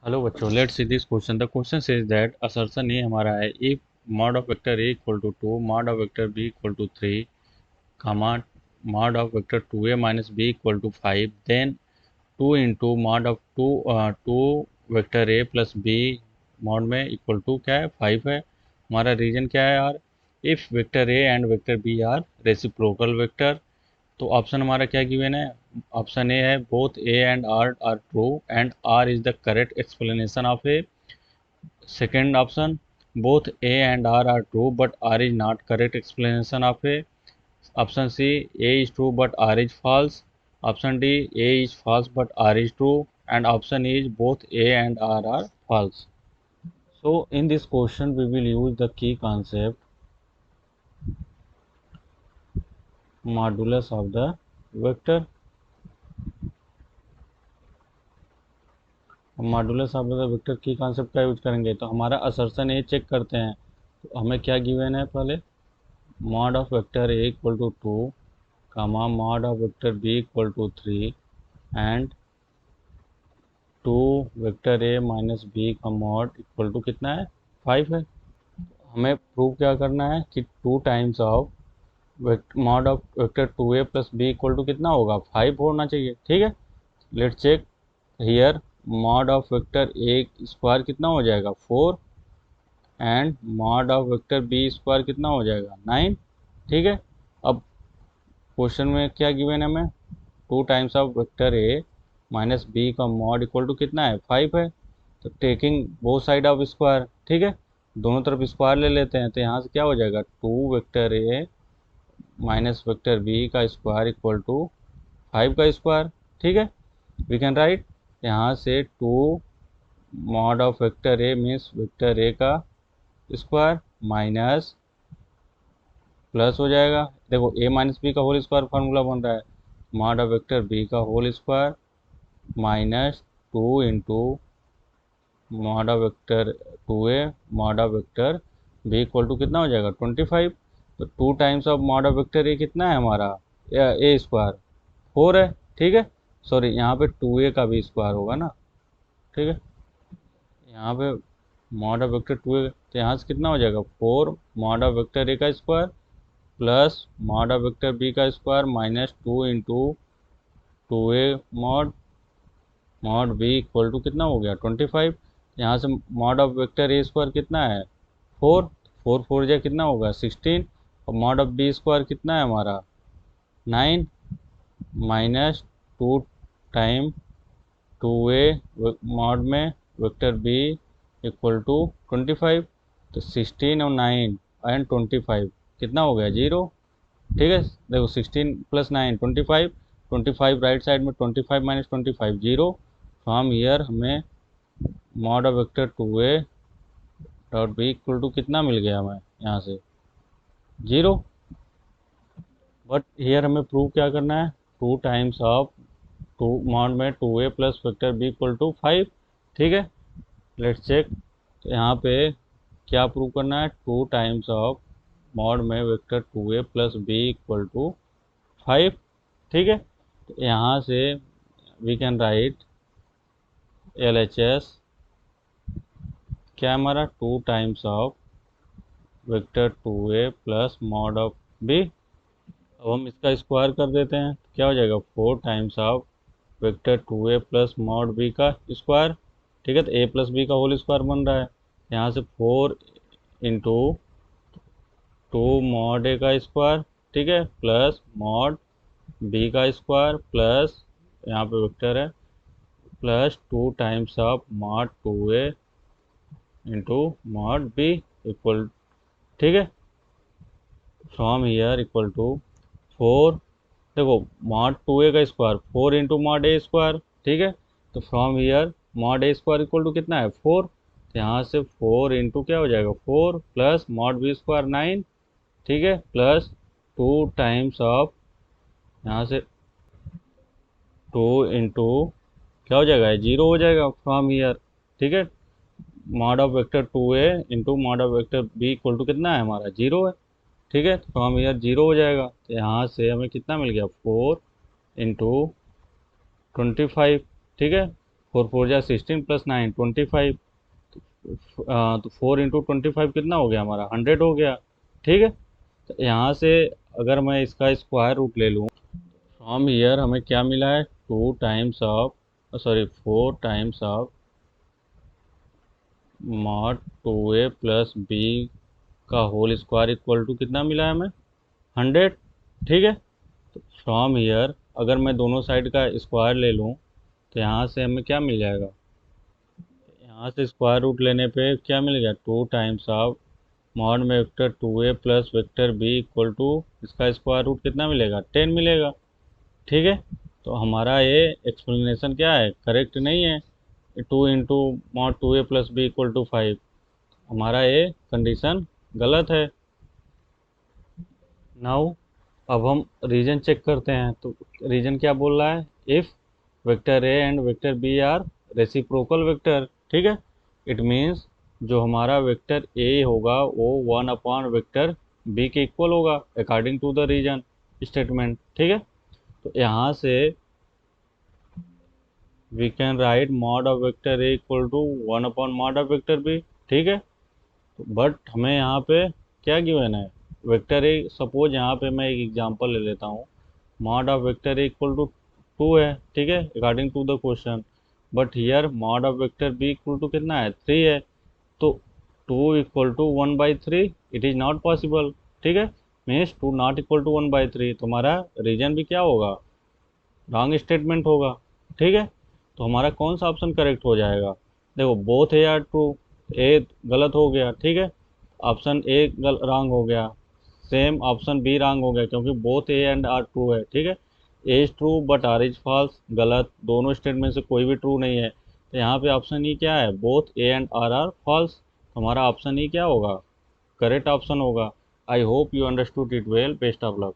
Hello बच्चों, let's see this question. The question says that assertion A हमारा है, if mod of vector A equal to 2, mod of vector B equal to 3, comma mod of vector 2a minus B equal to 5, then 2 into mod of 2 vector A plus B mod में equal to क्या है, 5 है। हमारा reason क्या है यार? If vector A and vector B are reciprocal vector. तो option हमारा क्या गिवन है? ऑप्शन ए है both A and R true and R is the correct explanation of A. Second option, both A and R are true but R is not correct explanation of A. Option C, A is true but R is false. Option D, A is false but R is true. And option E is both A and R are false. So in this question we will use the key concept modulus of the vector. Modulus of the vector की concept का use करेंगे। तो हमारा assertion ए check करते हैं। तो हमें क्या गिवन है? पहले mod of vector A equal to 2, comma mod of vector B equal to 3 and 2 vector A minus B का मॉड इक्वल टू कितना है? 5 है। हमें प्रूव क्या करना है कि 2 times of mod of vector 2a plus B equal to कितना होगा? 5 होना चाहिए। ठीक है, let's check here. Mod of vector A square कितना हो जाएगा? 4 and mod of vector B square कितना हो जाएगा? 9। ठीक है, अब क्वेश्चन में क्या गिवन है हमें? 2 times of vector A minus B का मॉड इक्वल टू कितना है? 5 है। तो taking both side of square, ठीक है, दोनों तरफ स्क्वायर ले लेते हैं। तो यहाँ से क्या हो जाएगा? 2 vector A minus vector B का स्क्वायर इक्वल टू 5 का स्क्वायर। ठीक है, वी कैन राइट यहाँ से 2 mod of vector A means vector A का स्क्वायर माइनस प्लस हो जाएगा। देखो ए माइनस बी का होल स्क्वायर फार्मूला बन रहा है, मॉड ऑफ वेक्टर बी का whole square minus 2 into mod of vector 2a mod of vector B equal to कितना हो जाएगा? 25। तो 2 times of mod of vector A कितना है हमारा? ए स्क्वायर 4 है। ठीक है, सॉरी यहाँ पे 2a का भी स्क्वायर होगा ना। ठीक है, यहाँ पे मॉड ऑफ वेक्टर 2a, तो यहाँ से कितना हो जाएगा? 4 मॉड ऑफ वेक्टर ए का square plus mod of vector B का square minus 2 into 2a mod mod B equal to कितना हो गया? 25। यहाँ से mod of vector A square कितना है? 4, 4 4 जा कितना होगा? 16। और मॉड ऑफ बी स्क्वायर कितना है हमारा? 9 माइनस 2 टाइम 2a मॉड में वेक्टर बी इक्वल टू 25। तो 16 और 9 एंड 25 कितना हो गया? 0। ठीक है, देखो 16 प्लस 9 25, 25 राइट साइड में 25 माइनस 25 0। फ्रॉम ईयर हमें mod of vector 2a dot B equal to कितना मिल गया हमें? यहाँ से 0। बट हियर हमें प्रूव क्या करना है? 2 टाइम्स ऑफ 2 मॉड में 2a plus vector B equal to 5। ठीक है, लेट्स चेक। तो यहाँ पे क्या प्रूव करना है? 2 टाइम्स ऑफ मॉड में vector 2a plus B equal to 5। ठीक है, तो यहाँ से वी कैन राइट LHS क्या है हमारा? 2 times of vector 2a plus mod of B. अब हम इसका स्क्वायर कर देते हैं, तो क्या हो जाएगा? 4 times of vector 2a plus mod B का स्क्वायर। ठीक है, तो a प्लस बी का होल स्क्वायर बन रहा है। यहाँ से 4 इंटू 2 मॉड ए का स्क्वायर, ठीक है, प्लस मॉड बी का स्क्वायर प्लस यहाँ पे वेक्टर है plus 2 times of mod 2a into mod B equal. ठीक है, फ्रॉम हियर इक्वल टू 4, देखो मॉड 2a का square 4 into mod A square. ठीक है, तो from here mod A square equal to कितना है? 4। तो यहाँ से 4 इंटू क्या हो जाएगा? 4 प्लस मॉड बी स्क्वायर 9। ठीक है, प्लस 2 टाइम्स ऑफ यहाँ से 2 इंटू क्या हो जाएगा? 0 हो जाएगा फ्रॉम हियर। ठीक है, mod of vector 2a into mod of vector B equal to कितना है हमारा? 0 है। ठीक है, तो फ्रॉम ईयर 0 हो जाएगा। तो यहाँ से हमें कितना मिल गया? 4 इंटू 25। ठीक है, 4 4 जा 16 प्लस 9 25। तो 4 × 25 कितना हो गया हमारा 100 हो गया। ठीक है, तो यहाँ से अगर मैं इसका स्क्वायर रूट ले लूँ, फ्रॉम हियर हमें क्या मिला है 2 times of, sorry 4 times of mod 2a plus B का होल स्क्वायर इक्वल टू कितना मिला है हमें 100। ठीक है, तो फ्रॉम हियर अगर मैं दोनों साइड का स्क्वायर ले लूँ तो यहाँ से हमें क्या मिल जाएगा, यहाँ से स्क्वायर रूट लेने पे क्या मिलेगा 2 टाइम्स ऑफ मॉड में vector 2a plus vector B equal to इसका स्क्वायर रूट कितना मिलेगा 10 मिलेगा। ठीक है, तो हमारा ये एक्सप्लेनेशन क्या है, करेक्ट नहीं है। 2 × mod 2a plus B equal to 5, हमारा ये कंडीशन गलत है। नाउ अब हम रीजन चेक करते हैं, तो रीजन क्या बोल रहा है, if vector A and vector B are reciprocal vector. ठीक है, इट मीन्स जो हमारा वेक्टर ए होगा वो 1 वेक्टर बी के इक्वल होगा according to the reason statement. ठीक है, तो यहाँ से we can write mod of vector A equal to 1/mod of vector B. ठीक है, तो बट हमें यहाँ पे क्या गिवन है, वेक्टर ए, सपोज यहाँ पे मैं एक एग्जांपल ले लेता हूँ, mod of vector A equal to 2 है। ठीक है, according to the question, but here mod of vector B equal to कितना है 3 है, तो 2 equal to 1/3 it is not possible. ठीक है, मीन्स 2 नॉट इक्वल टू 1/3, तो हमारा रीजन भी क्या होगा, रॉन्ग स्टेटमेंट होगा। ठीक है, तो हमारा कौन सा ऑप्शन करेक्ट हो जाएगा, देखो बोथ ए आर ट्रू, ए गलत हो गया। ठीक है, ऑप्शन ए रॉन्ग हो गया, सेम ऑप्शन बी रॉन्ग हो गया क्योंकि both A and R true है। ठीक है, A is true but R is false, गलत, दोनों स्टेटमेंट से कोई भी ट्रू नहीं है, तो यहाँ पे ऑप्शन ई क्या है, both A and R false, तो हमारा ऑप्शन ई क्या होगा, करेक्ट ऑप्शन होगा। I hope you understood it well, best of luck.